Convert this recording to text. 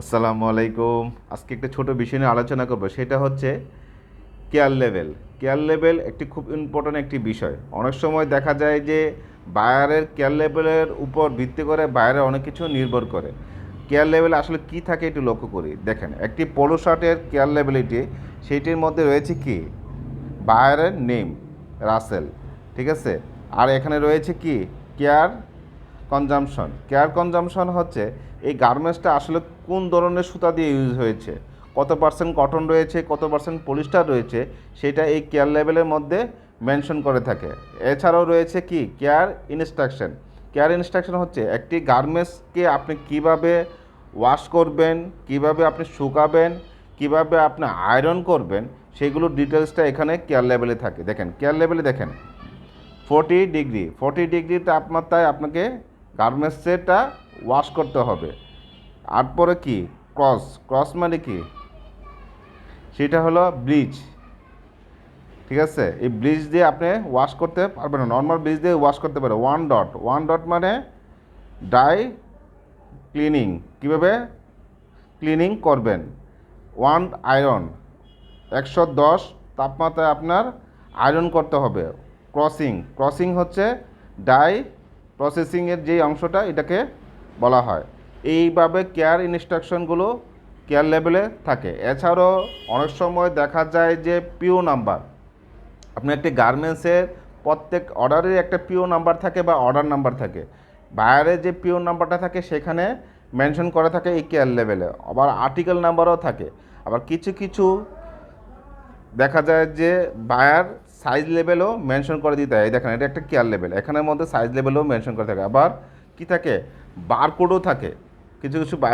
আসসালামু আলাইকুম। আজকে একটা ছোট বিষয় নিয়ে আলোচনা করব, সেটা হচ্ছে কেয়ার লেভেল। কেয়ার লেভেল একটি খুব ইম্পর্ট্যান্ট একটি বিষয়। অনেক সময় দেখা যায় যে বায়ারের কেয়ার লেভেলের উপর ভিত্তি করে বায়ারের অনেক কিছু নির্ভর করে। কেয়ার লেভেল আসলে কি থাকে একটু লক্ষ্য করি। দেখেন, একটি পোলো শার্টের কেয়ার লেভেলিটি, সেইটির মধ্যে রয়েছে কি বায়ারের নেম রাসেল, ঠিক আছে। আর এখানে রয়েছে কি কেয়ার কনজামশন। কেয়ার কনজামশন হচ্ছে এই গার্মেন্টসটা আসলে কোন ধরনের সুতা দিয়ে ইউজ হয়েছে, কত পার্সেন্ট কটন রয়েছে, কত পার্সেন্ট পলিস্টার রয়েছে, সেটা এই কেয়ার লেভেলের মধ্যে মেনশন করে থাকে। এছাড়াও রয়েছে কি কেয়ার ইনস্ট্রাকশন। কেয়ার ইনস্ট্রাকশন হচ্ছে একটি গার্মেন্টসকে আপনি কিভাবে ওয়াশ করবেন, কিভাবে আপনি শুকাবেন, কিভাবে আপনি আয়রন করবেন, সেগুলোর ডিটেলসটা এখানে কেয়ার লেভেলে থাকে। দেখেন কেয়ার লেভেলে দেখেন 40 ডিগ্রি তাপমাত্রায় আপনাকে গার্মেন্টসেটা ওয়াশ করতে হবে। তারপরে কি ক্রস, ক্রস মানে কি, সেটা হলো ব্লিচ, ঠিক আছে। এই ব্লিচ দিয়ে আপনি ওয়াশ করতে পারবেন না, নর্মাল ব্লিচ দিয়ে ওয়াশ করতে পারে। ওয়ান ডট মানে ড্রাই ক্লিনিং, কীভাবে ক্লিনিং করবেন। ওয়ান আয়রন, 110 তাপমাত্রায় আপনার আয়রন করতে হবে। ক্রসিং, ক্রসিং হচ্ছে ডাই প্রসেসিংয়ের যেই অংশটা, এটাকে বলা হয়। এইভাবে কেয়ার ইনস্ট্রাকশনগুলো কেয়ার লেভেলে থাকে। এছাড়াও অনেক সময় দেখা যায় যে পিও নাম্বার, আপনি একটি গার্মেন্টসের প্রত্যেক অর্ডারের একটা পিও নাম্বার থাকে বা অর্ডার নাম্বার থাকে। বায়ারের যে পিও নাম্বারটা থাকে সেখানে মেনশন করা থাকে এই কেয়ার লেভেলে। আবার আর্টিকেল নাম্বারও থাকে। আবার কিছু কিছু দেখা যায় যে বায়ার সাইজ লেভেলও মেনশন করে দিতে হয়। দেখেন, এটা একটা কেয়ার লেভেল, এখানের মধ্যে সাইজ লেভেলও মেনশন করে থাকে। আবার কি থাকে, বারকোডও থাকে। কিছু কিছু